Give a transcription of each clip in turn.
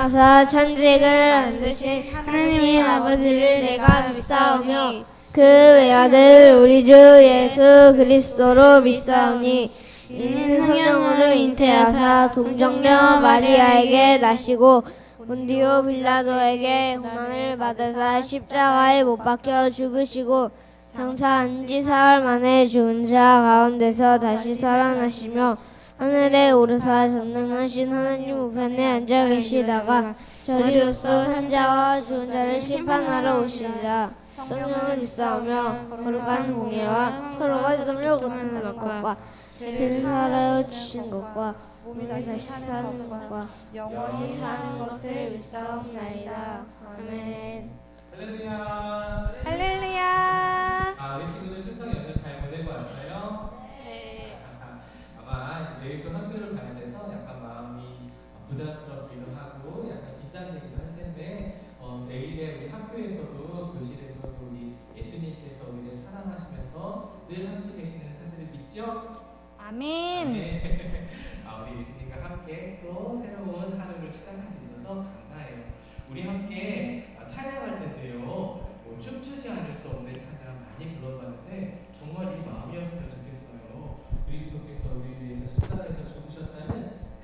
하사 천직을 만드신 하나님의 아버지를 내가 믿사오며 그 외아들 우리 주 예수 그리스도로 믿사오니 이는 성령으로 잉태하사 동정녀 마리아에게 나시고 본디오 빌라도에게 고난을 받으사 십자가에 못 박혀 죽으시고 장사한 지 사흘 만에 죽은 자 가운데서 다시 살아나시며 하늘에 오르사 전능하신 하나님 우편에 앉아 계시다가 저리로서 산자와 죽은 자를 심판하러 오시리라. 성령을 믿사오며 거룩한 공예와 서로가 성령 고치는 것과 죄를 사하여 주신 것과 몸이 다시 사는 것과 영원히 사는 것을 믿사옵나이다. 아멘. 할렐루야. 할렐루야. 우리 친구들 추석 연휴 잘 보내고 왔어요? 네. 아마 내일 또 학교를 가야 돼서 약간 마음이 부담스럽기도 하고 약간 긴장되기도 할 텐데 내일에 우리 학교에서도 교실에서도 우리 예수님께서 우리를 사랑하시면서 늘 함께 계시는 사실을 믿죠? 아멘. 우리 예수님과 함께 또 새로운 하루를 시작할 수 있어서 감사해요. 우리 함께 찬양할 텐데요. 춤추지 않을 수 없는 찬양 많이 불러봤는데 정말 이 마음이었으면 좋겠어요. 그리스도께서 우리를 위해서 십자가에서 죽으셨다는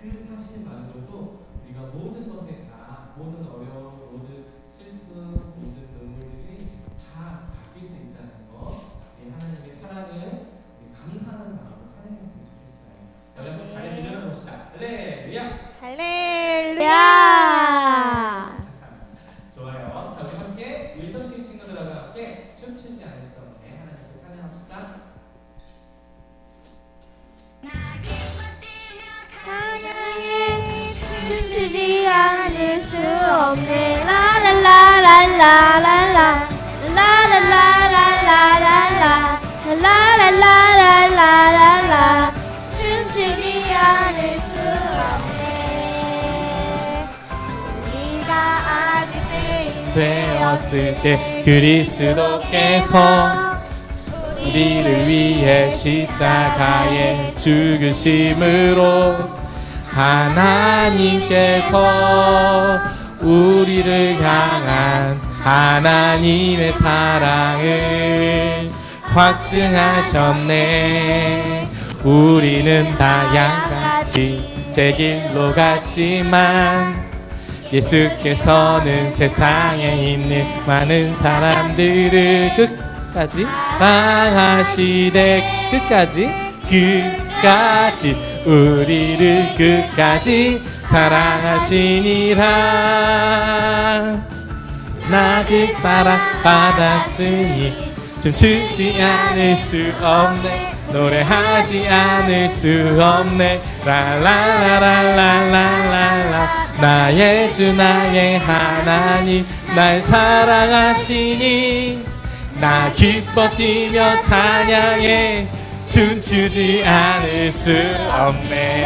그 사실만으로도 우리가 모든 것에 다 모든 어려움, 모든 슬픔, 모든 눈물들이 다 바뀔 수 있다는 거, 이 하나님의 사랑을 감사하는 마음으로 찬양했으면 좋겠어요. 우리 한번 잘해서 일어나 봅시다. 할렐루야. 할렐루야. 좋아요. 자, 우리 함께 윌던팀 친구들하고 함께 춤추지 않을 수 없네 하나님께 찬양합시다. 찬양에 춤추지 않을 수 없네 라라라라라라라 라라라라라라라 라라라라라라라 춤추지 않을 수 없네 우리가 아직 되었을 때 그리스도께서 우리를 위해 십자가에 죽으심으로 하나님께서 우리를 향한 하나님의 사랑을 확증하셨네. 우리는 다 양같이 제 길로 갔지만 예수께서는 세상에 있는 많은 사람들을 끝까지 사랑하시되 끝까지 우리를 끝까지 사랑하시니라. 나 그 사랑 받았으니 춤추지 않을 수 없네 노래하지 않을 수 없네 라라라라라라라 나의 주 나의 하나님 날 사랑하시니 나 기뻐 뛰며 찬양해 춤추지 않을 수 없네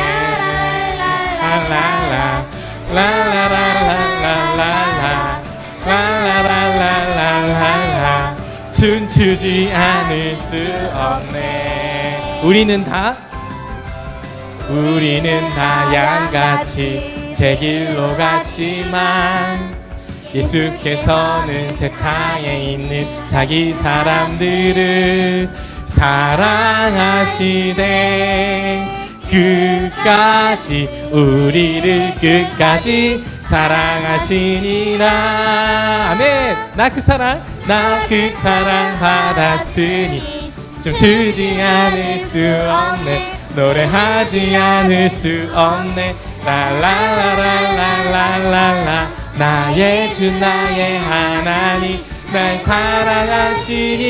라라라 라라라라라라라 라라라라라라라 춤추지 않을 수 없네. 우리는 다 양같이 제 길로 갔지만 예수께서는 세상에 있는 자기 사람들을 사랑하시되 끝까지 우리를 끝까지 사랑하시니라. 아멘. 나 그 사랑 받았으니 춤추지 않을 수 없네 노래하지 않을 수 없네 라라라라라라라 나의 주 나의 하나님 날 사랑하시니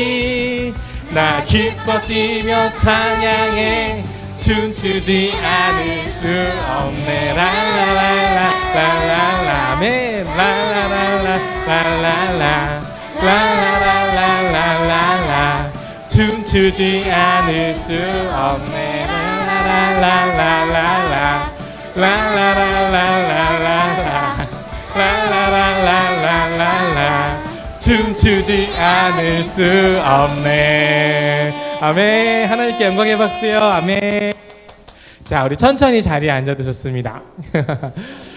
나 기뻐 뛰며 찬양해 춤추지 않을 수 없네 라라라라라라라 아멘 라라라라라라라 라라라라라라라 춤추지 않을 수 없네 라라라라라라 라라라라라라라 라라라라라라라 춤추지 않을 수 없네. 아멘. 하나님께 영광의 박수요. 아멘. 자, 우리 천천히 자리에 앉아도 좋습니다.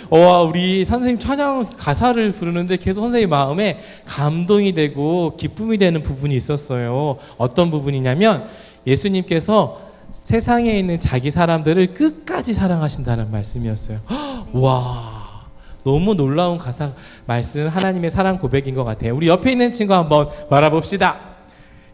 우리 선생님 찬양 가사를 부르는데 계속 선생님 마음에 감동이 되고 기쁨이 되는 부분이 있었어요. 어떤 부분이냐면 예수님께서 세상에 있는 자기 사람들을 끝까지 사랑하신다는 말씀이었어요. 와, 너무 놀라운 가사 말씀, 하나님의 사랑 고백인 것 같아요. 우리 옆에 있는 친구 한번 바라봅시다.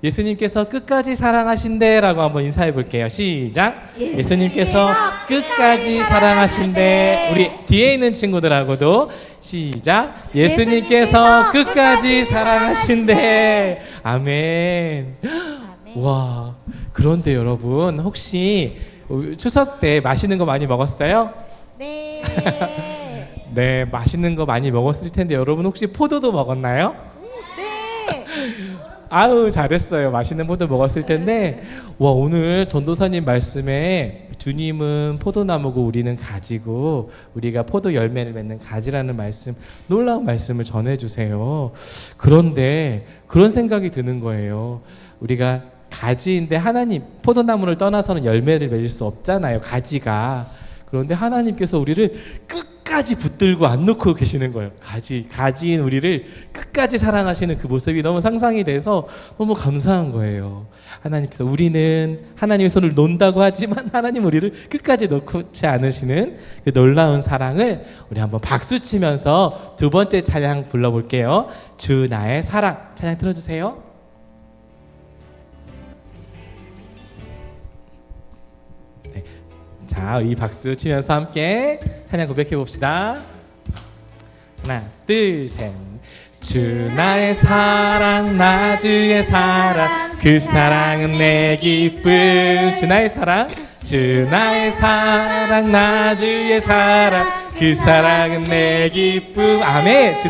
예수님께서 끝까지 사랑하신대 라고 한번 인사해 볼게요. 시작. 예수님께서 끝까지 사랑하신대. 우리 뒤에 있는 친구들하고도 시작. 예수님께서 끝까지 사랑하신대. 아멘. 와, 그런데 여러분 혹시 추석 때 맛있는 거 많이 먹었어요? 네. 네, 맛있는 거 많이 먹었을 텐데 여러분 혹시 포도도 먹었나요? 네. 아우, 잘했어요. 맛있는 포도 먹었을 텐데, 와, 오늘 전도사님 말씀에 주님은 포도나무고 우리는 가지고 우리가 포도 열매를 맺는 가지라는 말씀, 놀라운 말씀을 전해주세요. 그런데 그런 생각이 드는 거예요. 우리가 가지인데 하나님, 포도나무를 떠나서는 열매를 맺을 수 없잖아요, 가지가. 그런데 하나님께서 우리를 끝까지 붙들고 안 놓고 계시는 거예요. 가지인 우리를 끝까지 사랑하시는 그 모습이 너무 상상이 돼서 너무 감사한 거예요. 하나님께서 우리는 하나님의 손을 놓는다고 하지만 하나님 우리를 끝까지 놓지 않으시는 그 놀라운 사랑을 우리 한번 박수 치면서 두 번째 찬양 불러볼게요. 주 나의 사랑 찬양 들어주세요. 자, 이 박수 치면서 함께 찬양 고백해 봅시다. 하나, 둘, 셋. 주 나의 사랑, 나 주의 사랑, 그 사랑은 내 기쁨. 주 나의 사랑, 주 나의 사랑, 나 주의 사랑, 그 사랑은 내 기쁨. 아멘. 주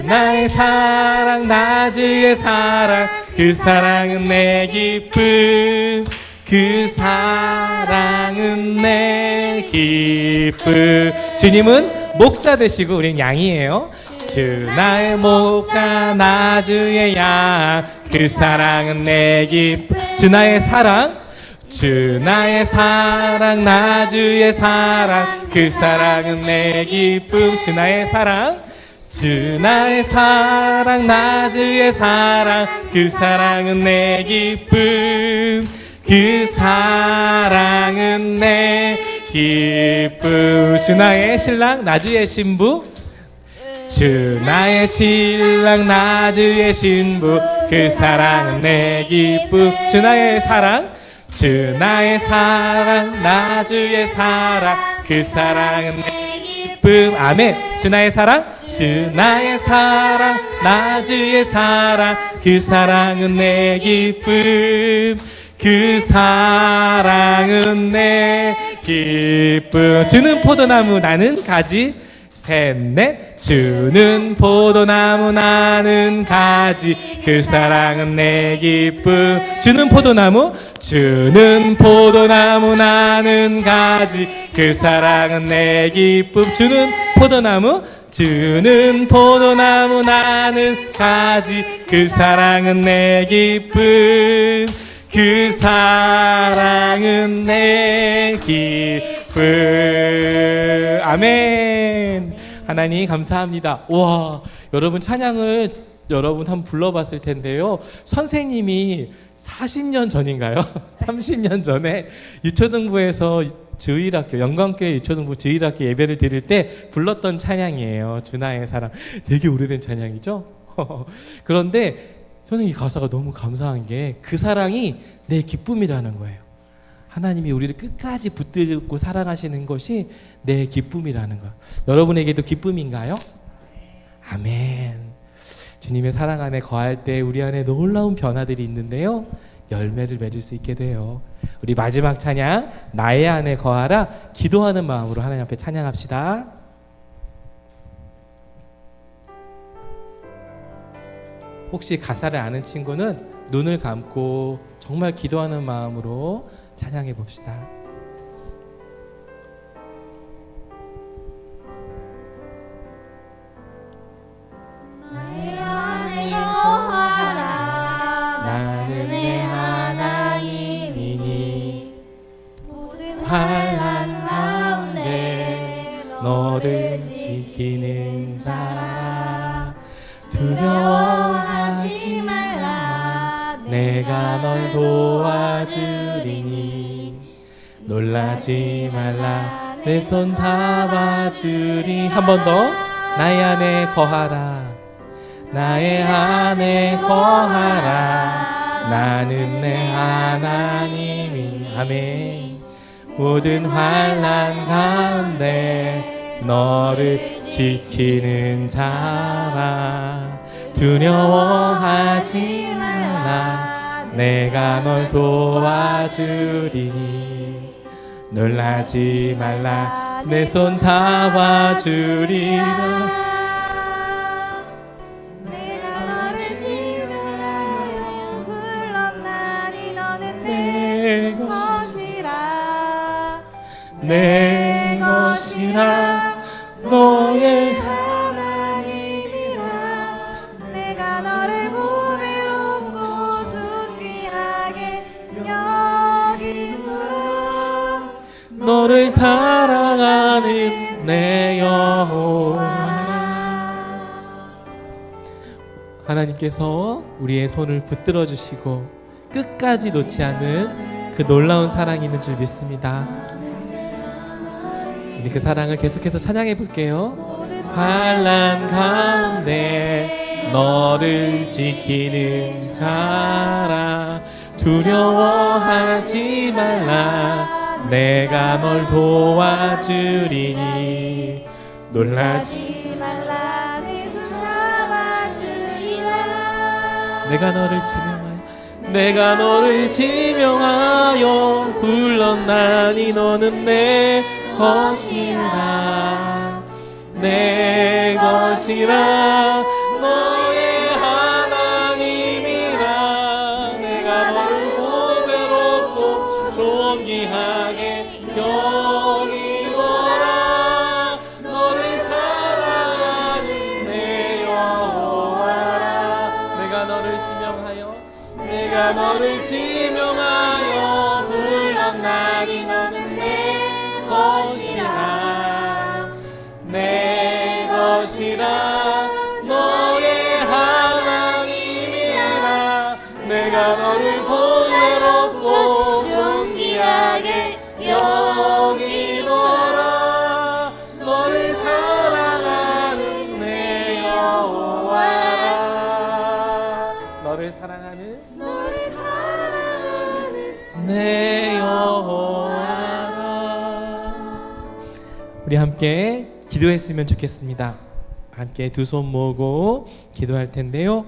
나의 사랑, 나 주의 사랑, 그 사랑은 내 기쁨. 그 사랑은 내 기쁨. 주님은 목자 되시고 우린 양이에요. 주 나의 목자, 나 주의 양, 그 사랑은 내 기쁨. 주 나의 사랑, 주 나의 사랑, 나 주의 사랑, 그 사랑은 내 기쁨. 주 나의 사랑, 주 나의 사랑, 나 주의 사랑, 그 사랑은 내 기쁨. 그 사랑은 내 기쁨. 주 나의 신랑, 나 주의 신부. 주 나의 신랑, 나 주의 신부. 그 사랑은 내 기쁨. 주 나의 사랑, 주 나의 사랑, 나 주의 사랑, 그 사랑은 내 기쁨. 아멘. 주 나의 사랑, 주 나의 사랑, 나 주의 사랑, 그 사랑은 내 기쁨. 그 사랑은 내 기쁨. 주는 포도나무, 나는 가지. 셋, 넷. 주는 포도나무, 나는 가지. 그 사랑은 내 기쁨. 주는 포도나무, 주는 포도나무, 나는 가지. 그 사랑은 내 기쁨. 주는 포도나무, 주는 포도나무, 나는 가지. 그 사랑은 내 기쁨. 그 사랑은 내 기쁨. 아멘. 하나님 감사합니다. 와, 여러분 찬양을 여러분 한번 불러봤을 텐데요. 선생님이 40년 전인가요? 30년 전에 유초등부에서 주일학교, 영광교회 유초등부 주일학교 예배를 드릴 때 불렀던 찬양이에요. 주나의 사랑. 되게 오래된 찬양이죠? 그런데 선생님 이 가사가 너무 감사한 게 그 사랑이 내 기쁨이라는 거예요. 하나님이 우리를 끝까지 붙들고 사랑하시는 것이 내 기쁨이라는 거. 여러분에게도 기쁨인가요? 아멘. 주님의 사랑 안에 거할 때 우리 안에 놀라운 변화들이 있는데요, 열매를 맺을 수 있게 돼요. 우리 마지막 찬양, 나의 안에 거하라, 기도하는 마음으로 하나님 앞에 찬양합시다. 혹시 가사를 아는 친구는 눈을 감고 정말 기도하는 마음으로 찬양해 봅시다. 나의 안에 거하라, 나는 내 하나님이니 모든 환난 가운데 너 도와주리니 놀라지 말라 내 손 잡아주리. 한 번 더. 나의 안에 거하라 나의 안에 거하라 나는 내 하나님이. 아멘. 모든 환난 가운데 너를 지키는 자라 두려워하지 말라 내가 널 도와주리니 놀라지 말라 내 손 잡아주리라. 내가 너를 지으려 불렀나니 너는 내 것이라 내 것이라 너의 하나님이라 내가 너를 보배롭고 존귀하게 여기노라 너를 사랑하는 내 여호와라. 하나님께서 우리의 손을 붙들어 주시고 끝까지 놓지 않은 그 놀라운 사랑이 있는 줄 믿습니다. 우리 그 사랑을 계속해서 찬양해 볼게요. 환난 가운데 너를 지키는 자라 두려워하지 말라 내가 널 도와주리니 놀라지 말라 내 손 잡아주리라 내가 너를 지명하여 불렀나니 너는 내 것이라 내 것이라 너의 하나님이라 내가 너를 보배롭고 존귀하게 여기노라 너를 사랑하는 내 여호와라 내가 너를 지명하여 불렀나니 너는 내 것이라 내 것이라 너의 하나님이라 내가 너를 보배롭고 존귀하게 여기노라 너를 사랑하는 내 여호와라 너를 사랑하는 내 여호와라. 우리 함께 기도했으면 좋겠습니다. 함께 두 손 모으고 기도할 텐데요.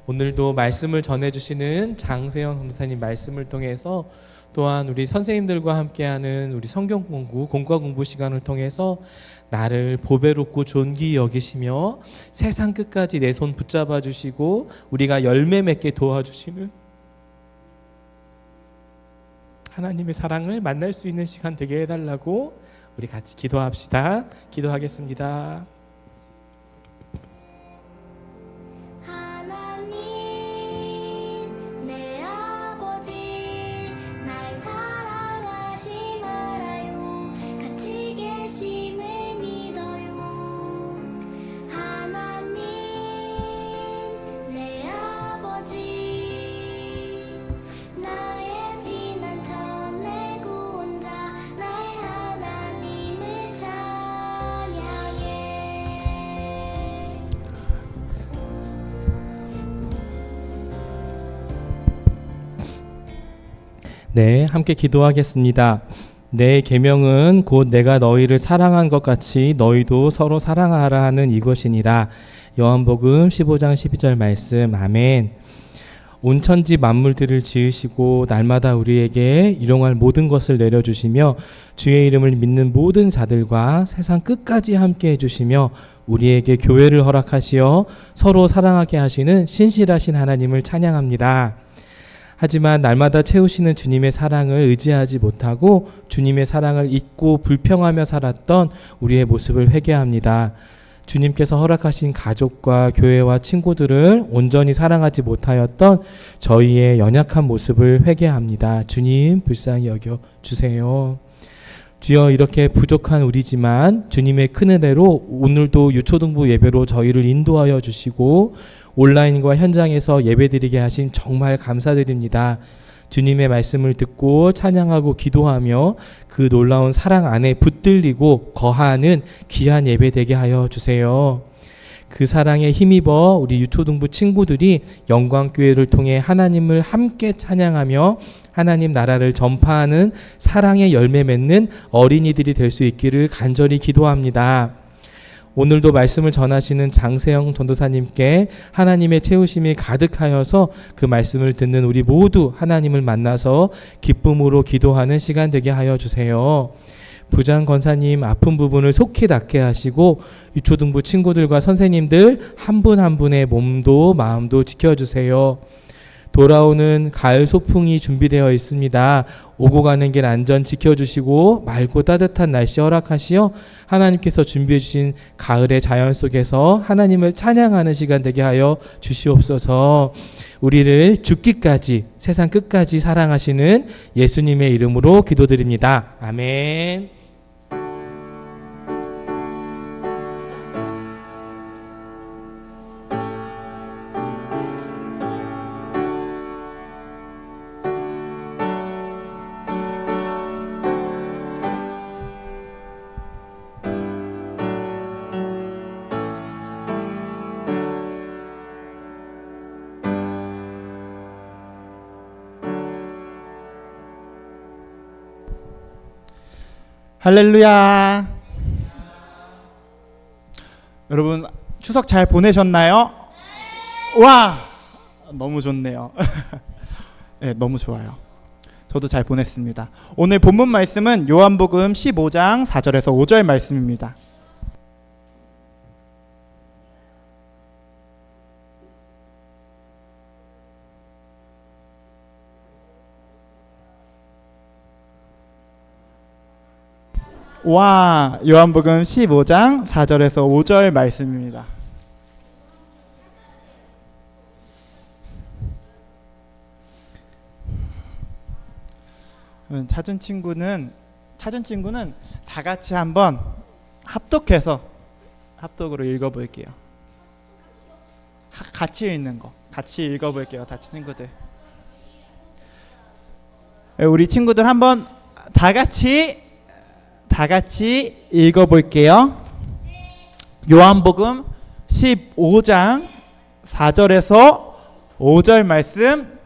오늘도 말씀을 전해주시는 장세영 선교사님 말씀을 통해서 또한 우리 선생님들과 함께하는 우리 성경 공부, 공과 공부 시간을 통해서 나를 보배롭고 존귀 여기시며 세상 끝까지 내 손 붙잡아 주시고 우리가 열매 맺게 도와주시는 하나님의 사랑을 만날 수 있는 시간 되게 해달라고 우리 같이 기도합시다. 기도하겠습니다. 하나님 내 아버지 날 사랑하시 말아요 같이 계심을 믿어요 하나님 내 아버지 나의 피난처 내 구원자 나의 하나님을 찬양해 네, 함께 기도하겠습니다. 내 계명은 곧 내가 너희를 사랑한 것 같이 너희도 서로 사랑하라 하는 이것이니라. 요한복음 15장 12절 말씀. 아멘. 온 천지 만물들을 지으시고 날마다 우리에게 일용할 모든 것을 내려주시며 주의 이름을 믿는 모든 자들과 세상 끝까지 함께 해주시며 우리에게 교회를 허락하시어 서로 사랑하게 하시는 신실하신 하나님을 찬양합니다. 하지만 날마다 채우시는 주님의 사랑을 의지하지 못하고 주님의 사랑을 잊고 불평하며 살았던 우리의 모습을 회개합니다. 주님께서 허락하신 가족과 교회와 친구들을 온전히 사랑하지 못하였던 저희의 연약한 모습을 회개합니다. 주님 불쌍히 여겨 주세요. 주여, 이렇게 부족한 우리지만 주님의 큰 은혜로 오늘도 유초등부 예배로 저희를 인도하여 주시고 온라인과 현장에서 예배드리게 하신 정말 감사드립니다. 주님의 말씀을 듣고 찬양하고 기도하며 그 놀라운 사랑 안에 붙들리고 거하는 귀한 예배 되게 하여 주세요. 그 사랑에 힘입어 우리 유초등부 친구들이 영광교회를 통해 하나님을 함께 찬양하며 하나님 나라를 전파하는 사랑의 열매 맺는 어린이들이 될 수 있기를 간절히 기도합니다. 오늘도 말씀을 전하시는 장세영 전도사님께 하나님의 채우심이 가득하여서 그 말씀을 듣는 우리 모두 하나님을 만나서 기쁨으로 기도하는 시간 되게 하여 주세요. 부장 권사님 아픈 부분을 속히 낫게 하시고 유초등부 친구들과 선생님들 한 분 한 분의 몸도 마음도 지켜주세요. 돌아오는 가을 소풍이 준비되어 있습니다. 오고 가는 길 안전 지켜주시고 맑고 따뜻한 날씨 허락하시어 하나님께서 준비해 주신 가을의 자연 속에서 하나님을 찬양하는 시간 되게 하여 주시옵소서. 우리를 죽기까지 세상 끝까지 사랑하시는 예수님의 이름으로 기도드립니다. 아멘. 할렐루야. 여러분 추석 잘 보내셨나요? 와, 너무 좋네요. 네, 너무 좋아요. 저도 잘 보냈습니다. 오늘 본문 말씀은 요한복음 15장 4절에서 5절 말씀입니다. 와, 요한복음 15장 4절에서 5절 말씀입니다. 찾은 친구는 다 같이 한번 합독으로 읽어볼게요. 같이 읽는 거, 같이 읽어볼게요. 다 친구들. 우리 친구들 한번 다 같이 읽어볼게요. 요한복음 15장 4절에서 5절 말씀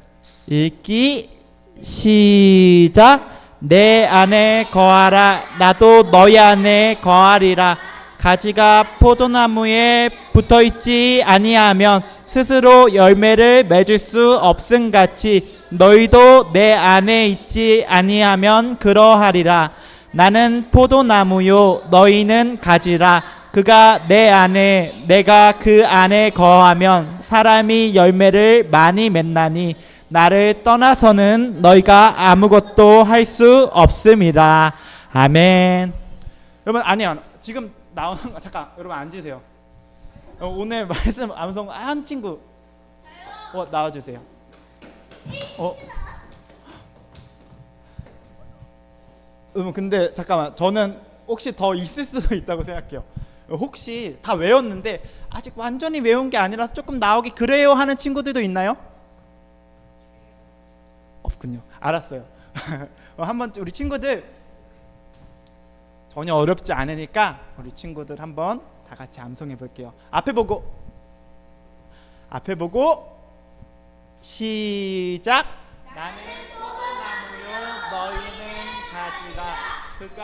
읽기 시작. 내 안에 거하라 나도 너희 안에 거하리라. 가지가 포도나무에 붙어있지 아니하면 스스로 열매를 맺을 수 없음같이 너희도 내 안에 있지 아니하면 그러하리라. 나는 포도나무요 너희는 가지라. 그가 내 안에 내가 그 안에 거하면 사람이 열매를 많이 맺나니 나를 떠나서는 너희가 아무것도 할 수 없음이라. 아멘. 여러분 아니요 지금 나오는 거 잠깐 여러분 앉으세요. 오늘 말씀 암송 한 친구 나와주세요. 근데 잠깐만 저는 혹시 더 있을 수도 있다고 생각해요. 혹시 다 외웠는데 아직 완전히 외운 게 아니라서 조금 나오기 그래요 하는 친구들도 있나요? 없군요. 알았어요. 한번 우리 친구들 전혀 어렵지 않으니까 우리 친구들 한번 다 같이 암송해 볼게요. 앞에 보고 시작. 나는 포도나무요 너희는 가지라. 그가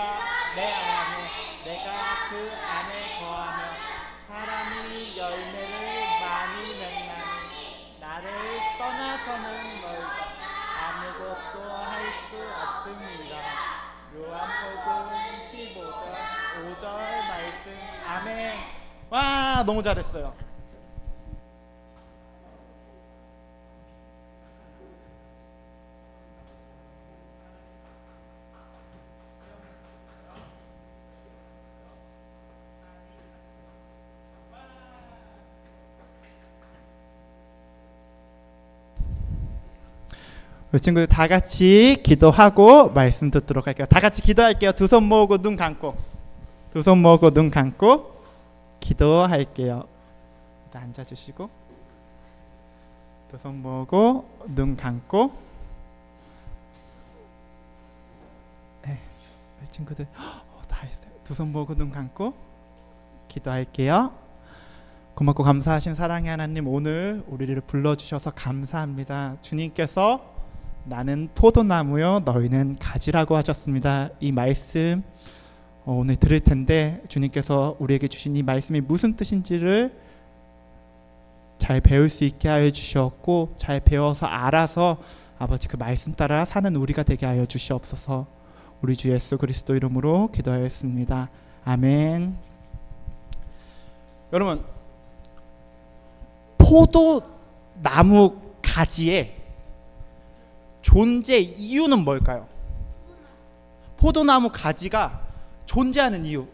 내 안에 내가 그 안에 거하면 사람이 열매를 많이 맺나니 나를 떠나서는 너희가 아무것도 할 수 없습니다. 요한복음 15장 5절 말씀. 아멘. 와, 너무 잘했어요. 우리 친구들 다 같이 기도하고 말씀 듣도록 할게요. 다 같이 기도할게요. 두 손 모으고 눈 감고 기도할게요. 앉아주시고 두 손 모으고 눈 감고 친구들 다 했어요. 두 손 모으고 눈 감고 기도할게요. 고맙고 감사하신 사랑의 하나님, 오늘 우리를 불러주셔서 감사합니다. 주님께서 나는 포도나무요 너희는 가지라고 하셨습니다. 이 말씀 오늘 들을 텐데 주님께서 우리에게 주신 이 말씀이 무슨 뜻인지를 잘 배울 수 있게 하여 주시었고, 잘 배워서 알아서 아버지 그 말씀 따라 사는 우리가 되게 하여 주시옵소서. 우리 주 예수 그리스도 이름으로 기도하였습니다. 아멘. 여러분, 포도나무 가지의 존재 이유는 뭘까요? 포도나무 가지가 존재하는 이유,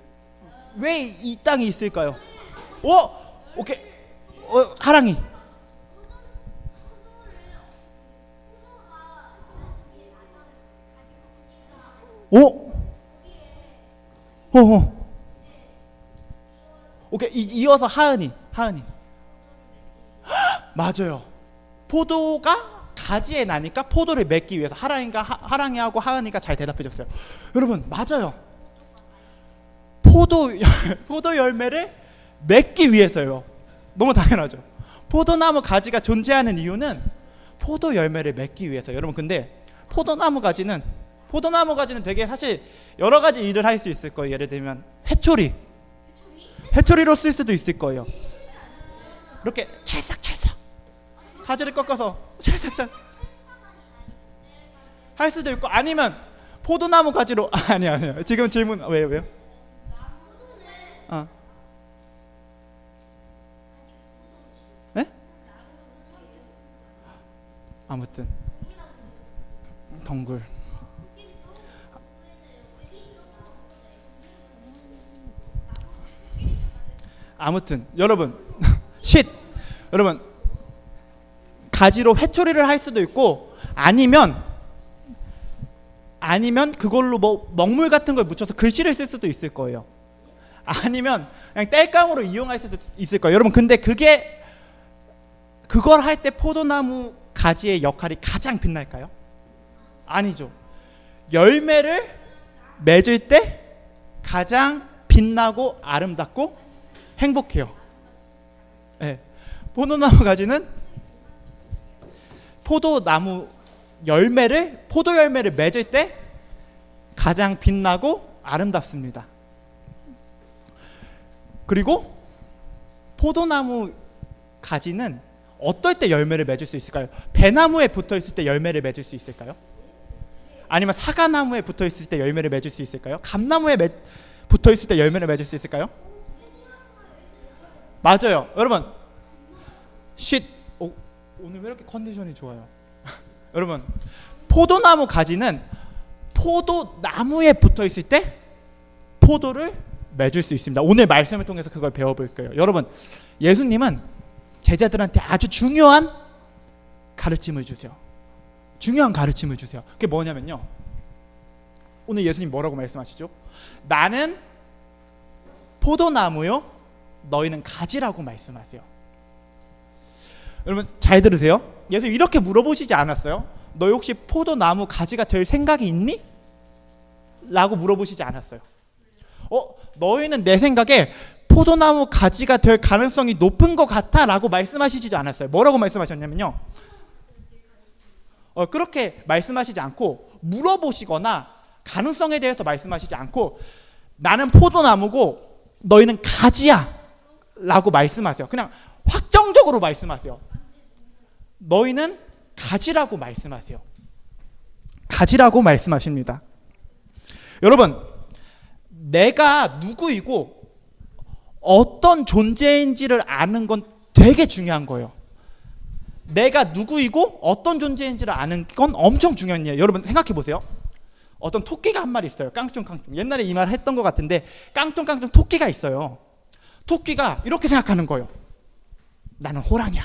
왜 이 땅에 있을까요? 오케이. 하랑이. 오케이. 이어서 하은이. 맞아요. 포도가 가지에 나니까 포도를 맺기 위해서 하랑이하고 하은이가 잘 대답해줬어요. 여러분, 맞아요. 포도 열매를 맺기 위해서요. 너무 당연하죠. 포도나무 가지가 존재하는 이유는 포도 열매를 맺기 위해서. 여러분, 근데 포도나무 가지는 되게 사실 여러 가지 일을 할 수 있을 거예요. 예를 들면 회초리로 쓸 수도 있을 거예요. 이렇게 찰싹찰싹 가지를 꺾어서 찰싹찰싹 할 수도 있고, 아니면 포도나무 가지로 아니요. 지금 질문 왜요? 네? 아무튼 덩굴. 아무튼 여러분 여러분, 가지로 회초리를 할 수도 있고, 아니면 그걸로 뭐 먹물 같은 걸 묻혀서 글씨를 쓸 수도 있을 거예요. 아니면 그냥 땔감으로 이용할 수도 있을 거예요. 여러분, 근데 그걸 할 때 포도나무 가지의 역할이 가장 빛날까요? 아니죠. 열매를 맺을 때 가장 빛나고 아름답고 행복해요. 네. 포도나무 가지는 포도 열매를 맺을 때 가장 빛나고 아름답습니다. 그리고 포도나무 가지는 어떨 때 열매를 맺을 수 있을까요? 배나무에 붙어 있을 때 열매를 맺을 수 있을까요? 아니면 사과나무에 붙어 있을 때 열매를 맺을 수 있을까요? 감나무에 붙어 있을 때 열매를 맺을 수 있을까요? 맞아요. 여러분, 오늘 왜 이렇게 컨디션이 좋아요? 여러분, 포도나무 가지는 포도나무에 붙어 있을 때 포도를 맺을 수 있습니다. 오늘 말씀을 통해서 그걸 배워볼 거예요. 여러분, 예수님은 제자들한테 아주 중요한 가르침을 주세요. 그게 뭐냐면요, 오늘 예수님 뭐라고 말씀하시죠? 나는 포도나무요, 너희는 가지라고 말씀하세요. 여러분, 잘 들으세요. 예수님 이렇게 물어보시지 않았어요. 너 혹시 포도나무 가지가 될 생각이 있니? 라고 물어보시지 않았어요. 너희는 내 생각에 포도나무 가지가 될 가능성이 높은 것 같아 라고 말씀하시지도 않았어요. 뭐라고 말씀하셨냐면요, 그렇게 말씀하시지 않고, 물어보시거나 가능성에 대해서 말씀하시지 않고, 나는 포도나무고 너희는 가지야 라고 말씀하세요. 그냥 확정적으로 말씀하세요. 너희는 가지라고 말씀하세요. 가지라고 말씀하십니다. 여러분, 내가 누구이고 어떤 존재인지를 아는 건 되게 중요한 거예요. 내가 누구이고 어떤 존재인지를 아는 건 엄청 중요한 일이에요. 여러분, 생각해 보세요. 어떤 토끼가 한 마리 있어요. 깡총깡총. 옛날에 이 말 했던 것 같은데, 깡총깡총 토끼가 있어요. 토끼가 이렇게 생각하는 거예요. 나는 호랑이야.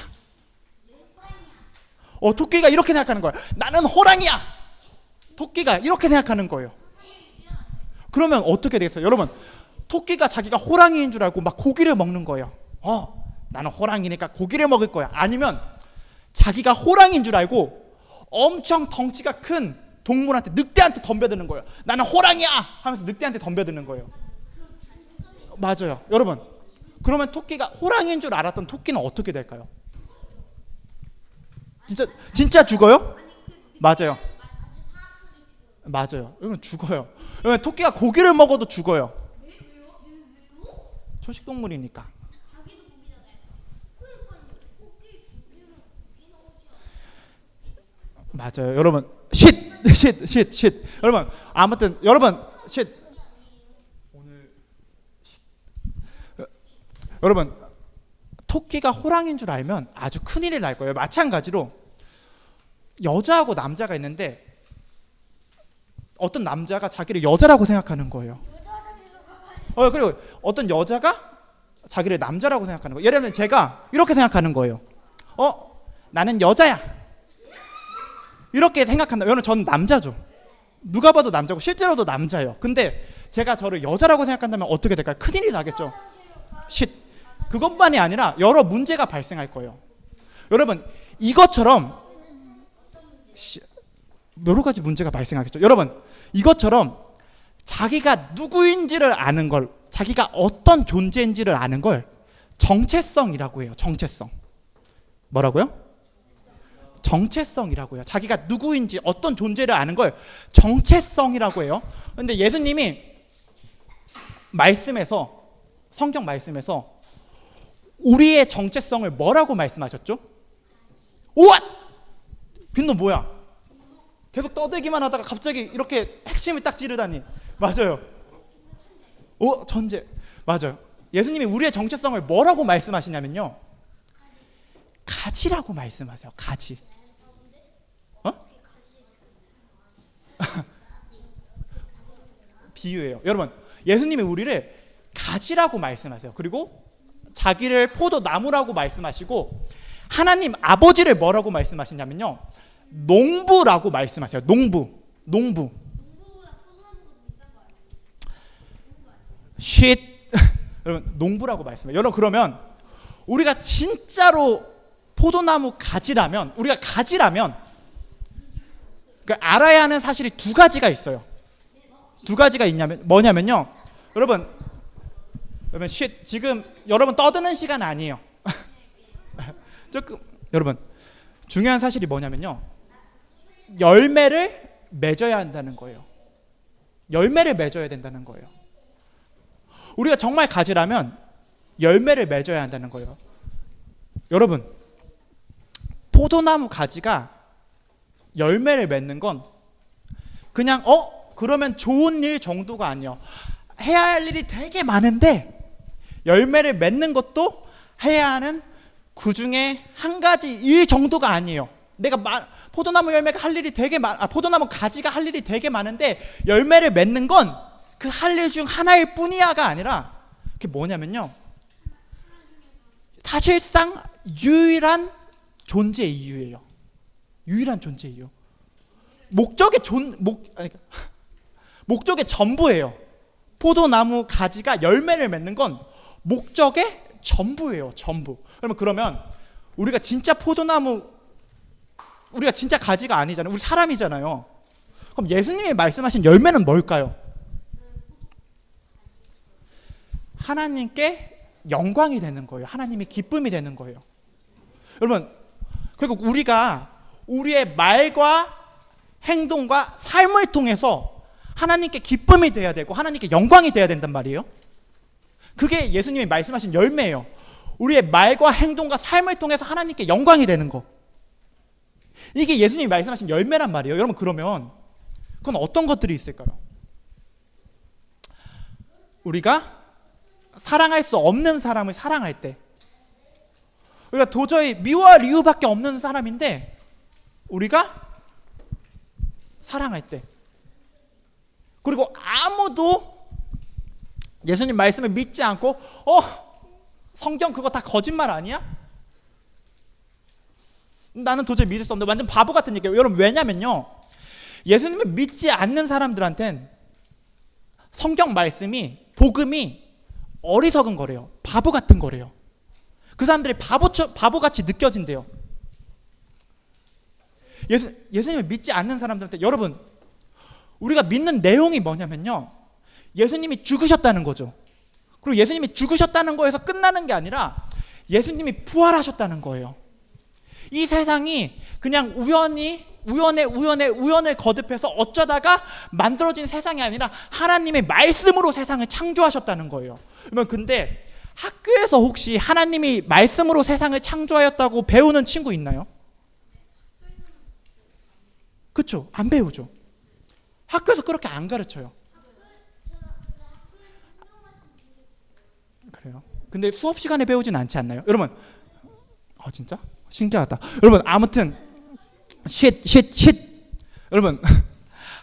토끼가 이렇게 생각하는 거예요. 나는 호랑이야. 토끼가 이렇게 생각하는 거예요. 그러면 어떻게 되겠어요? 여러분, 토끼가 자기가 호랑이인 줄 알고 막 고기를 먹는 거예요. 나는 호랑이니까 고기를 먹을 거야. 아니면 자기가 호랑이인 줄 알고 엄청 덩치가 큰 동물한테, 늑대한테 덤벼드는 거예요. 나는 호랑이야 하면서 늑대한테 덤벼드는 거예요. 맞아요. 여러분, 그러면 토끼가 호랑이인 줄 알았던 토끼는 어떻게 될까요? 진짜 죽어요? 맞아요. 맞아요. 여러분, 죽어요. 여러분, 토끼가 고기를 먹어도 죽어요. 초식 동물이니까. 맞아요. 여러분, 쉿. 여러분, 아무튼 여러분, 쉿. 오늘 여러분, 토끼가 호랑이인 줄 알면 아주 큰일이 날 거예요. 마찬가지로 여자하고 남자가 있는데 어떤 남자가 자기를 여자라고 생각하는 거예요. 그리고 어떤 여자가 자기를 남자라고 생각하는 거예요. 예를 들면 제가 이렇게 생각하는 거예요. 나는 여자야. 이렇게 생각한다. 여러분, 저는 남자죠. 누가 봐도 남자고 실제로도 남자예요. 근데 제가 저를 여자라고 생각한다면 어떻게 될까요? 큰일이 나겠죠. 그것만이 아니라 여러 문제가 발생할 거예요. 여러분, 이것처럼 여러 가지 문제가 발생하겠죠. 여러분, 이것처럼 자기가 누구인지를 아는 걸, 자기가 어떤 존재인지를 아는 걸 정체성이라고 해요. 정체성. 뭐라고요? 정체성이라고 해요. 자기가 누구인지 어떤 존재를 아는 걸 정체성이라고 해요. 그런데 예수님이 말씀에서, 성경 말씀에서 우리의 정체성을 뭐라고 말씀하셨죠? 우와! 빈도 뭐야? 계속 떠들기만 하다가 갑자기 이렇게 핵심을 딱 찌르다니. 맞아요. 천재. 맞아요. 예수님이 우리의 정체성을 뭐라고 말씀하시냐면요, 가지라고 말씀하세요. 가지. 비유예요. 여러분, 예수님이 우리를 가지라고 말씀하세요. 그리고 자기를 포도나무라고 말씀하시고, 하나님 아버지를 뭐라고 말씀하시냐면요, 농부라고 말씀하세요. 농부. 쉿. 여러분, 농부라고 말씀해요. 여러분, 그러면 우리가 진짜로 포도나무 가지라면, 우리가 가지라면 알아야 하는 사실이 두 가지가 있어요. 두 가지가 뭐냐면요, 여러분 쉿. 지금 여러분 떠드는 시간 아니에요. 여러분, 중요한 사실이 뭐냐면요, 열매를 맺어야 한다는 거예요. 열매를 맺어야 된다는 거예요. 우리가 정말 가지라면 열매를 맺어야 한다는 거예요. 여러분, 포도나무 가지가 열매를 맺는 건 그냥 그러면 좋은 일 정도가 아니에요. 해야 할 일이 되게 많은데 열매를 맺는 것도 해야 하는 그 중에 한 가지 일 정도가 아니에요. 내가 포도나무 열매가 할 일이 되게 포도나무 가지가 할 일이 되게 많은데 열매를 맺는 건 그 할 일 중 하나일 뿐이야가 아니라, 그게 뭐냐면요, 사실상 유일한 존재 이유예요. 유일한 존재 이유. 목적의 전부예요. 포도나무 가지가 열매를 맺는 건 목적의 전부예요. 전부. 그러면 우리가 진짜 우리가 진짜 가지가 아니잖아요. 우리 사람이잖아요. 그럼 예수님이 말씀하신 열매는 뭘까요? 하나님께 영광이 되는 거예요. 하나님의 기쁨이 되는 거예요. 여러분, 그리고 우리가 우리의 말과 행동과 삶을 통해서 하나님께 기쁨이 돼야 되고 하나님께 영광이 돼야 된단 말이에요. 그게 예수님이 말씀하신 열매예요. 우리의 말과 행동과 삶을 통해서 하나님께 영광이 되는 거. 이게 예수님이 말씀하신 열매란 말이에요. 여러분, 그러면 그건 어떤 것들이 있을까요? 우리가 사랑할 수 없는 사람을 사랑할 때, 우리가 도저히 미워할 이유밖에 없는 사람인데 우리가 사랑할 때, 그리고 아무도 예수님 말씀을 믿지 않고 성경 그거 다 거짓말 아니야? 나는 도저히 믿을 수 없는데, 완전 바보 같은 얘기예요. 여러분, 왜냐면요, 예수님을 믿지 않는 사람들한텐 성경 말씀이, 복음이 어리석은 거래요. 바보 같은 거래요. 그 사람들이 바보같이 느껴진대요. 예수님을 믿지 않는 사람들한테, 여러분, 우리가 믿는 내용이 뭐냐면요, 예수님이 죽으셨다는 거죠. 그리고 예수님이 죽으셨다는 거에서 끝나는 게 아니라 예수님이 부활하셨다는 거예요. 이 세상이 그냥 우연을 거듭해서 어쩌다가 만들어진 세상이 아니라 하나님의 말씀으로 세상을 창조하셨다는 거예요. 그러면 근데 학교에서 혹시 하나님이 말씀으로 세상을 창조하였다고 배우는 친구 있나요? 그렇죠? 안 배우죠. 학교에서 그렇게 안 가르쳐요. 그래요? 근데 수업 시간에 배우진 않지 않나요? 여러분, 진짜? 신기하다. 여러분, 아무튼 쉿. 여러분,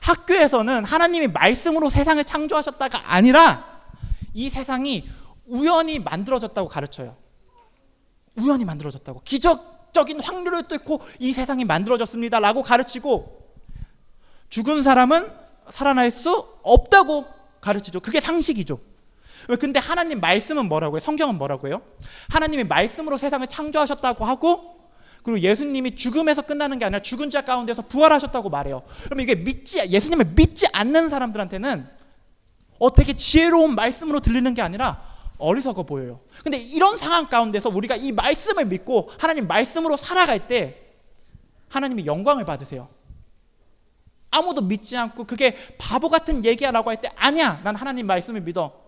학교에서는 하나님이 말씀으로 세상을 창조하셨다가 아니라 이 세상이 우연히 만들어졌다고 가르쳐요. 우연히 만들어졌다고. 기적적인 확률을 뚫고 이 세상이 만들어졌습니다 라고 가르치고, 죽은 사람은 살아날 수 없다고 가르치죠. 그게 상식이죠. 근데 하나님 말씀은 뭐라고 해요? 성경은 뭐라고 해요? 하나님이 말씀으로 세상을 창조하셨다고 하고, 그리고 예수님이 죽음에서 끝나는 게 아니라 죽은 자 가운데서 부활하셨다고 말해요. 그러면 이게 예수님을 믿지 않는 사람들한테는 되게 지혜로운 말씀으로 들리는 게 아니라 어리석어 보여요. 근데 이런 상황 가운데서 우리가 이 말씀을 믿고 하나님 말씀으로 살아갈 때 하나님이 영광을 받으세요. 아무도 믿지 않고 그게 바보 같은 얘기야라고 할 때, 아니야, 난 하나님 말씀을 믿어,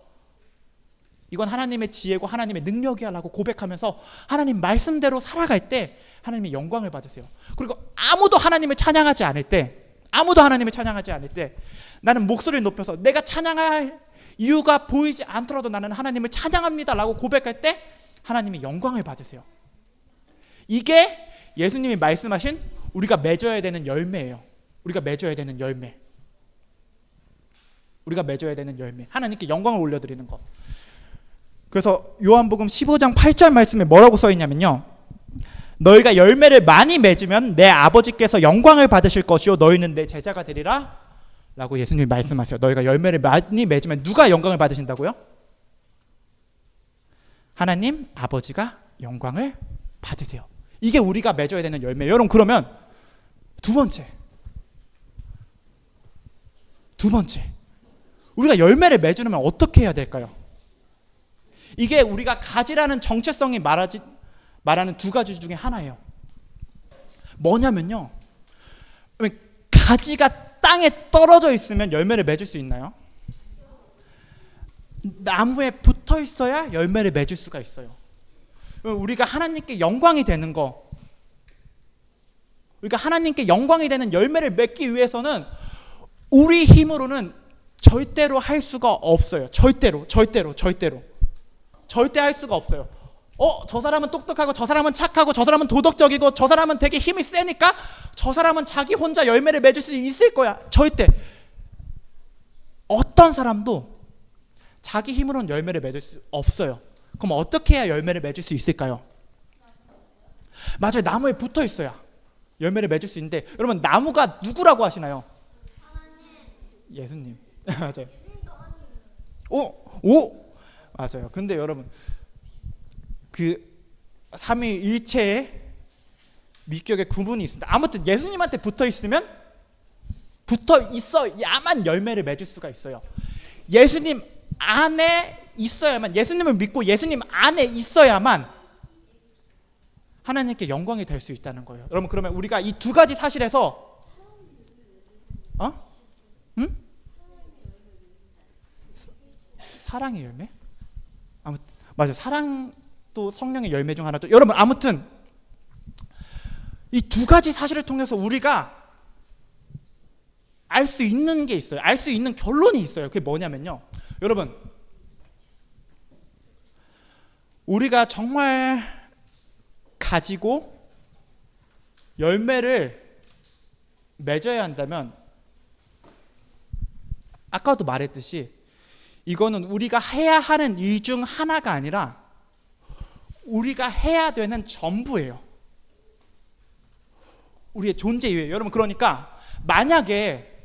이건 하나님의 지혜고 하나님의 능력이야 라고 고백하면서 하나님 말씀대로 살아갈 때 하나님의 영광을 받으세요. 그리고 아무도 하나님을 찬양하지 않을 때, 나는 목소리를 높여서 내가 찬양할 이유가 보이지 않더라도 나는 하나님을 찬양합니다 라고 고백할 때 하나님의 영광을 받으세요. 이게 예수님이 말씀하신 우리가 맺어야 되는 열매예요. 우리가 맺어야 되는 열매. 하나님께 영광을 올려드리는 것. 그래서 요한복음 15장 8절 말씀에 뭐라고 써 있냐면요, 너희가 열매를 많이 맺으면 내 아버지께서 영광을 받으실 것이요 너희는 내 제자가 되리라 라고 예수님이 말씀하세요. 너희가 열매를 많이 맺으면 누가 영광을 받으신다고요? 하나님 아버지가 영광을 받으세요. 이게 우리가 맺어야 되는 열매예요. 여러분, 그러면 두 번째, 우리가 열매를 맺으려면 어떻게 해야 될까요? 이게 우리가 가지라는 정체성이 말하는 두 가지 중에 하나예요. 뭐냐면요, 가지가 땅에 떨어져 있으면 열매를 맺을 수 있나요? 나무에 붙어 있어야 열매를 맺을 수가 있어요. 우리가 하나님께 영광이 되는 거, 우리가 하나님께 영광이 되는 열매를 맺기 위해서는 우리 힘으로는 절대로 할 수가 없어요. 절대 할 수가 없어요. 저 사람은 똑똑하고 저 사람은 착하고 저 사람은 도덕적이고 저 사람은 되게 힘이 세니까 저 사람은 자기 혼자 열매를 맺을 수 있을 거야. 절대. 어떤 사람도 자기 힘으로는 열매를 맺을 수 없어요. 그럼 어떻게 해야 열매를 맺을 수 있을까요? 맞아요. 나무에 붙어 있어야 열매를 맺을 수 있는데, 여러분, 나무가 누구라고 하시나요? 예수님. 맞아요. 맞아요. 근데 여러분, 그 삼위일체의 미격의 구분이 있습니다. 아무튼 예수님한테 붙어 있어야만 열매를 맺을 수가 있어요. 예수님 안에 있어야만, 예수님을 믿고 예수님 안에 있어야만 하나님께 영광이 될 수 있다는 거예요. 여러분, 그러면 우리가 이 두 가지 사실에서 사랑의 열매? 맞아요. 사랑도 성령의 열매 중 하나죠. 여러분, 아무튼 이 두 가지 사실을 통해서 우리가 알 수 있는 게 있어요. 알 수 있는 결론이 있어요. 그게 뭐냐면요, 여러분, 우리가 정말 가지고 열매를 맺어야 한다면, 아까도 말했듯이 이거는 우리가 해야 하는 일 중 하나가 아니라 우리가 해야 되는 전부예요. 우리의 존재 이유예요. 여러분, 그러니까 만약에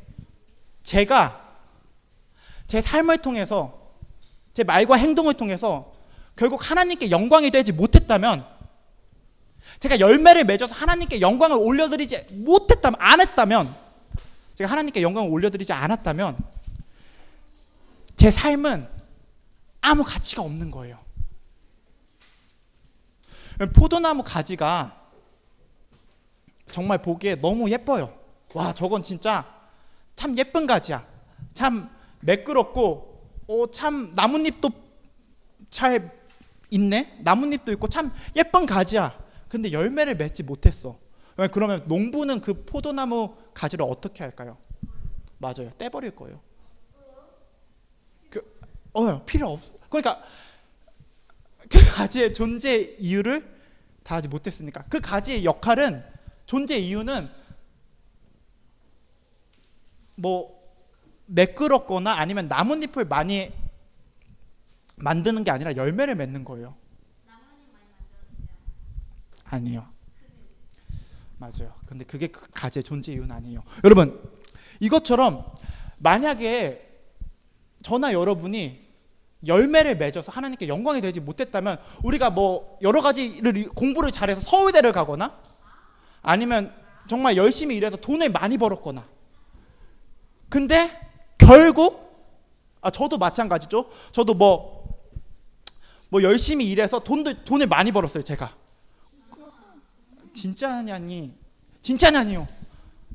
제가 제 삶을 통해서, 제 말과 행동을 통해서 결국 하나님께 영광이 되지 못했다면, 제가 열매를 맺어서 하나님께 영광을 올려드리지 못했다면, 안 했다면, 제가 하나님께 영광을 올려드리지 않았다면 제 삶은 아무 가치가 없는 거예요. 포도나무 가지가 정말 보기에 너무 예뻐요. 와, 저건 진짜 참 예쁜 가지야. 참 매끄럽고 참 나뭇잎도 잘 있네. 나뭇잎도 있고 참 예쁜 가지야. 근데 열매를 맺지 못했어. 그러면 농부는 그 포도나무 가지를 어떻게 할까요? 맞아요. 떼버릴 거예요. 필요 없어. 그러니까 그 가지의 존재 이유를 다 하지 못했으니까. 그 가지의 역할은, 존재 이유는 뭐 매끄럽거나 아니면 나뭇잎을 많이 만드는 게 아니라 열매를 맺는 거예요. 아니요. 맞아요. 근데 그게 그 가지의 존재 이유는 아니에요. 여러분, 이것처럼 만약에 저나 여러분이 열매를 맺어서 하나님께 영광이 되지 못했다면, 우리가 뭐 여러 가지를 공부를 잘해서 서울대를 가거나 아니면 정말 열심히 일해서 돈을 많이 벌었거나, 근데 결국 저도 마찬가지죠. 저도 뭐 열심히 일해서 돈을 많이 벌었어요. 제가 진짜냐니요?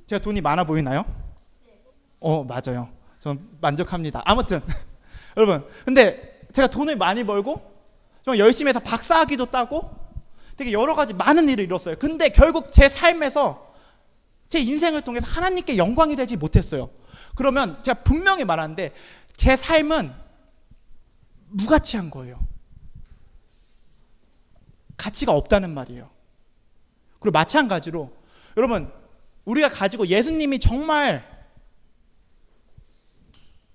제가 돈이 많아 보이나요? 맞아요. 전 만족합니다. 아무튼 여러분, 근데 제가 돈을 많이 벌고 정말 열심히 해서 박사학위도 따고 되게 여러 가지 많은 일을 이뤘어요. 근데 결국 제 삶에서, 제 인생을 통해서 하나님께 영광이 되지 못했어요. 그러면 제가 분명히 말하는데 제 삶은 무가치한 거예요. 가치가 없다는 말이에요. 그리고 마찬가지로 여러분, 우리가 가지고 예수님이 정말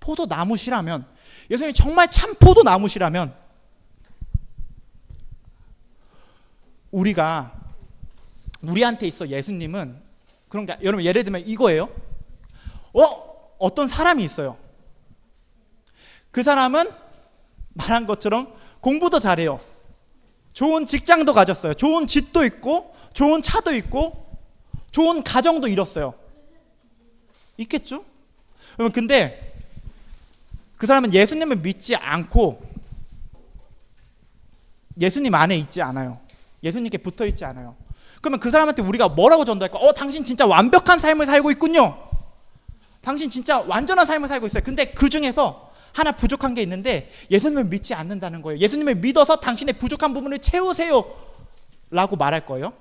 포도나무시라면, 예수님이 정말 참 포도나무시라면, 우리한테 있어 예수님은 그런 게, 여러분 예를 들면 이거예요. 어떤 사람이 있어요. 그 사람은 말한 것처럼 공부도 잘해요. 좋은 직장도 가졌어요. 좋은 집도 있고 좋은 차도 있고 좋은 가정도 이뤘어요. 있겠죠? 근데 그 사람은 예수님을 믿지 않고 예수님 안에 있지 않아요. 예수님께 붙어 있지 않아요. 그러면 그 사람한테 우리가 뭐라고 전달할까? 당신 진짜 완벽한 삶을 살고 있군요. 당신 진짜 완전한 삶을 살고 있어요. 근데 그 중에서 하나 부족한 게 있는데 예수님을 믿지 않는다는 거예요. 예수님을 믿어서 당신의 부족한 부분을 채우세요 라고 말할 거예요.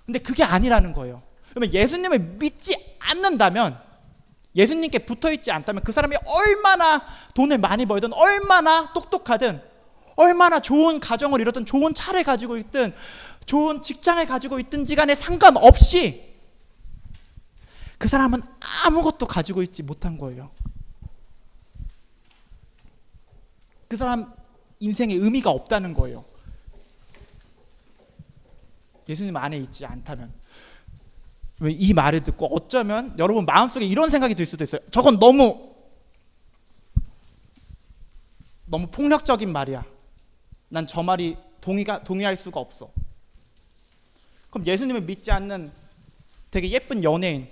근데 그게 아니라는 거예요. 그러면 예수님을 믿지 않는다면, 예수님께 붙어있지 않다면, 그 사람이 얼마나 돈을 많이 벌든, 얼마나 똑똑하든, 얼마나 좋은 가정을 이뤘든, 좋은 차를 가지고 있든, 좋은 직장을 가지고 있든지 간에 상관없이 그 사람은 아무것도 가지고 있지 못한 거예요. 그 사람 인생에 의미가 없다는 거예요. 예수님 안에 있지 않다면. 이 말을 듣고 어쩌면 여러분 마음속에 이런 생각이 들 수도 있어요. 저건 너무 폭력적인 말이야. 난 저 말이 동의할 수가 없어. 그럼 예수님을 믿지 않는 되게 예쁜 연예인,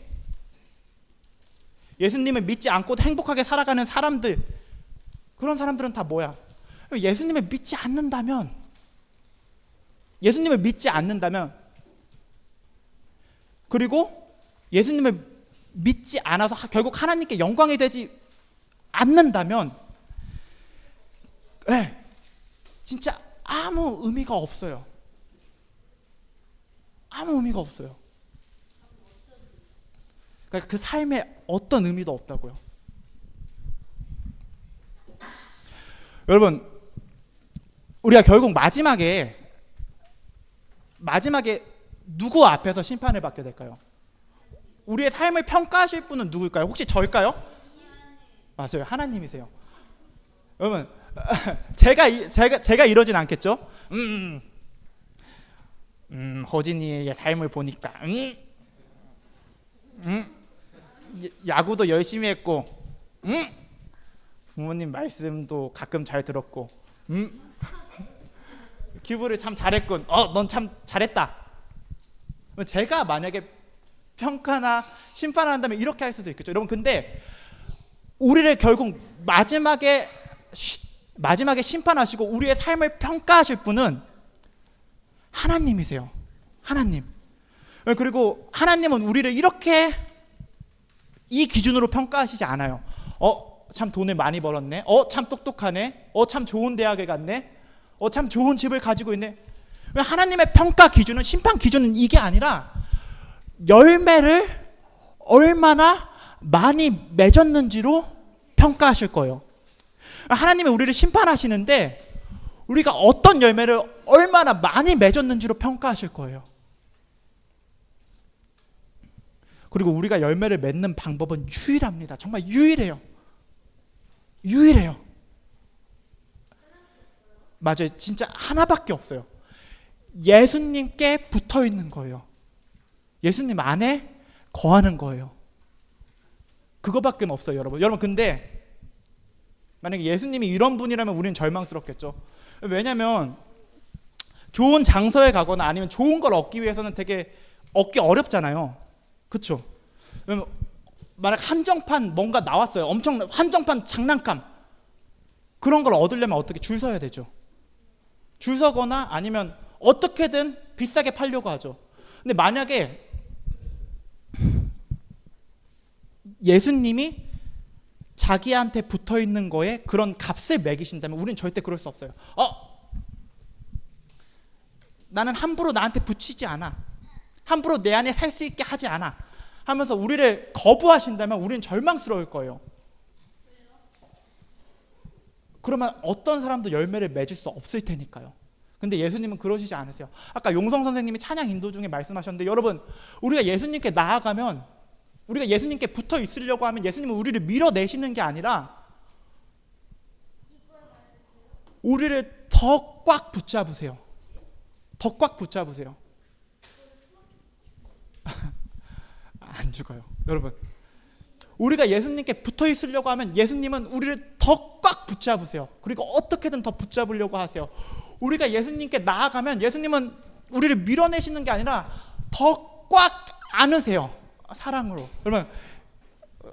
예수님을 믿지 않고도 행복하게 살아가는 사람들, 그런 사람들은 다 뭐야? 예수님을 믿지 않는다면, 그리고 예수님을 믿지 않아서 결국 하나님께 영광이 되지 않는다면, 진짜 아무 의미가 없어요. 아무 의미가 없어요. 그러니까 그 삶에 어떤 의미도 없다고요. 여러분, 우리가 결국 마지막에 누구 앞에서 심판을 받게 될까요? 우리의 삶을 평가하실 분은 누굴까요? 혹시 저일까요? 맞아요. 하나님이세요. 여러분, 제가 이러진 않겠죠? 허진이의 삶을 보니까 야구도 열심히 했고 부모님 말씀도 가끔 잘 들었고 기부를 참 잘했군. 넌 참 잘했다. 제가 만약에 평가나 심판한다면 이렇게 할 수도 있겠죠. 여러분 근데 우리를 결국 마지막에 심판하시고 우리의 삶을 평가하실 분은 하나님이세요. 하나님. 그리고 하나님은 우리를 이렇게 이 기준으로 평가하시지 않아요. 참 돈을 많이 벌었네. 참 똑똑하네. 참 좋은 대학에 갔네. 참 좋은 집을 가지고 있네. 하나님의 평가 기준은, 심판 기준은 이게 아니라 열매를 얼마나 많이 맺었는지로 평가하실 거예요. 하나님이 우리를 심판하시는데 우리가 어떤 열매를 얼마나 많이 맺었는지로 평가하실 거예요. 그리고 우리가 열매를 맺는 방법은 유일합니다. 정말 유일해요. 유일해요. 맞아요. 진짜 하나밖에 없어요. 예수님께 붙어 있는 거예요. 예수님 안에 거하는 거예요. 그거밖에 없어요, 여러분. 여러분 근데 만약에 예수님이 이런 분이라면 우리는 절망스럽겠죠. 왜냐하면 좋은 장소에 가거나 아니면 좋은 걸 얻기 위해서는 되게 얻기 어렵잖아요. 그렇죠? 만약 한정판 뭔가 나왔어요. 엄청 한정판 장난감. 그런 걸 얻으려면 어떻게 줄 서야 되죠. 줄 서거나 아니면 어떻게든 비싸게 팔려고 하죠. 근데 만약에 예수님이 자기한테 붙어 있는 거에 그런 값을 매기신다면 우리는 절대 그럴 수 없어요. 나는 함부로 나한테 붙이지 않아. 함부로 내 안에 살 수 있게 하지 않아. 하면서 우리를 거부하신다면 우리는 절망스러울 거예요. 그러면 어떤 사람도 열매를 맺을 수 없을 테니까요. 근데 예수님은 그러시지 않으세요. 아까 용성 선생님이 찬양 인도 중에 말씀하셨는데 여러분 우리가 예수님께 나아가면 우리가 예수님께 붙어 있으려고 하면 예수님은 우리를 밀어내시는 게 아니라 우리를 더 꽉 붙잡으세요. 더 꽉 붙잡으세요. 안 죽어요. 여러분 우리가 예수님께 붙어 있으려고 하면 예수님은 우리를 더 꽉 붙잡으세요. 그리고 어떻게든 더 붙잡으려고 하세요. 우리가 예수님께 나아가면 예수님은 우리를 밀어내시는 게 아니라 더 꽉 안으세요. 사랑으로. 여러분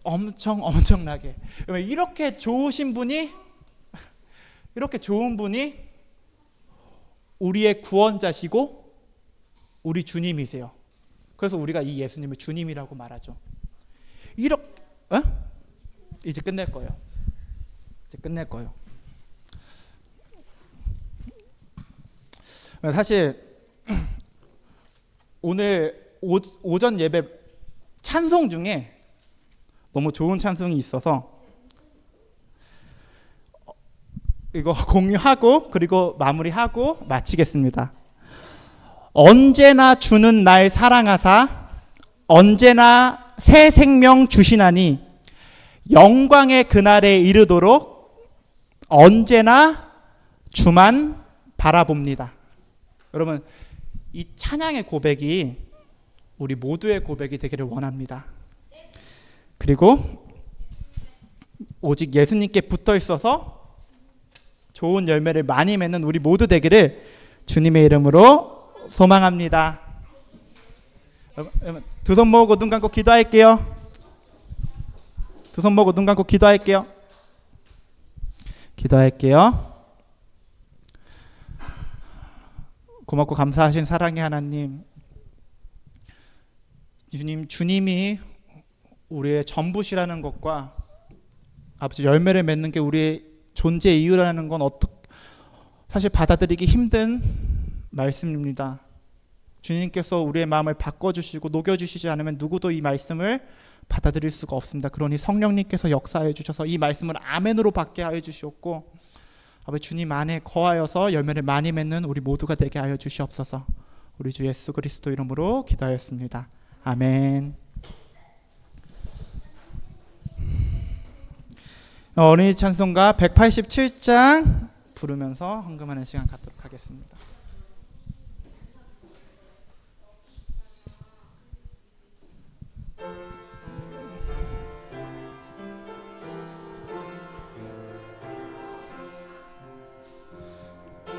엄청나게. 여러분 이렇게 좋은 분이 우리의 구원자시고 우리 주님이세요. 그래서 우리가 이 예수님을 주님이라고 말하죠. 이제 끝낼 거예요. 사실 오늘 오전 예배 찬송 중에 너무 좋은 찬송이 있어서 이거 공유하고 그리고 마무리하고 마치겠습니다. 언제나 주는 날 사랑하사 언제나 새 생명 주시나니 영광의 그날에 이르도록 언제나 주만 바라봅니다. 여러분 이 찬양의 고백이 우리 모두의 고백이 되기를 원합니다. 그리고 오직 예수님께 붙어 있어서 좋은 열매를 많이 맺는 우리 모두 되기를 주님의 이름으로 소망합니다. 두 손 모으고 눈 감고 기도할게요. 고맙고 감사하신 사랑의 하나님, 주님이 우리의 전부시라는 것과 아버지 열매를 맺는 게 우리의 존재 이유라는 건 사실 받아들이기 힘든 말씀입니다. 주님께서 우리의 마음을 바꿔주시고 녹여주시지 않으면 누구도 이 말씀을 받아들일 수가 없습니다. 그러니 성령님께서 역사해 주셔서 이 말씀을 아멘으로 받게 하여 주시옵고 아버지 주님 안에 거하여서 열매를 많이 맺는 우리 모두가 되게 하여 주시옵소서. 우리 주 예수 그리스도 이름으로 기도하였습니다. 아멘. 어린이 찬송가 187장 부르면서 헌금하는 시간 갖도록 하겠습니다.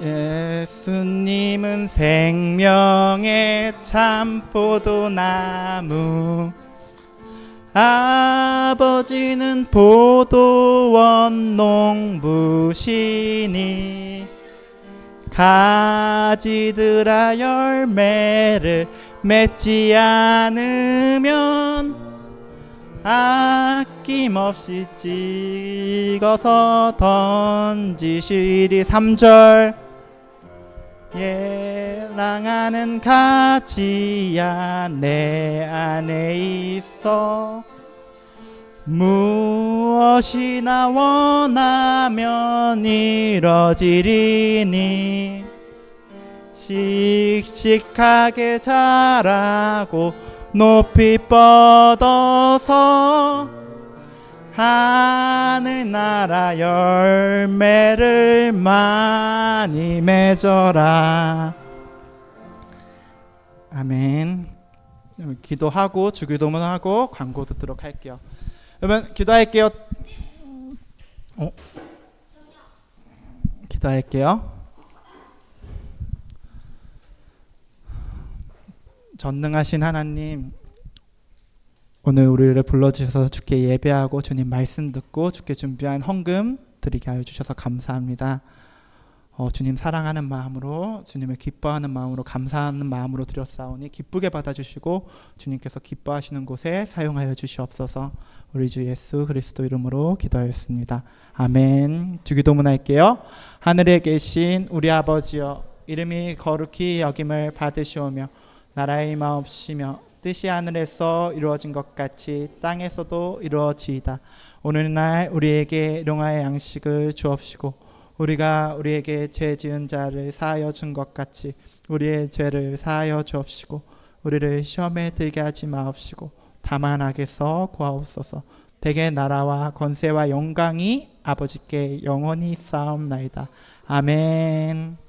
예수님은 생명의 참 포도나무 아버지는 포도원 농부시니 가지들아 열매를 맺지 않으면 아낌없이 찍어서 던지시리. 3절 예랑하는 가지야 내 안에 있어 무엇이나 원하면 이뤄지리니 씩씩하게 자라고 높이 뻗어서 하늘나라 열매를 많이 맺어라. 아멘. 기도하고 주기도문하고 광고 듣도록 할게요. 여러분 기도할게요. 기도할게요. 전능하신 하나님, 오늘 우리를 불러주셔서 주께 예배하고 주님 말씀 듣고 주께 준비한 헌금 드리게 하여 주셔서 감사합니다. 주님 사랑하는 마음으로, 주님을 기뻐하는 마음으로, 감사하는 마음으로 드렸사오니 기쁘게 받아주시고 주님께서 기뻐하시는 곳에 사용하여 주시옵소서. 우리 주 예수 그리스도 이름으로 기도하였습니다. 아멘. 주기도문 할게요. 하늘에 계신 우리 아버지여, 이름이 거룩히 여김을 받으시오며 나라의 임하옵시며 뜻이 하늘에서 이루어진 것 같이 땅에서도 이루어지이다. 오늘날 우리에게 일용할 양식을 주옵시고 우리가 우리에게 죄 지은 자를 사하여 준 것 같이 우리의 죄를 사하여 주옵시고 우리를 시험에 들게 하지 마옵시고 다만 악에서 구하옵소서. 대개 나라와 권세와 영광이 아버지께 영원히 쌓옵나이다. 아멘.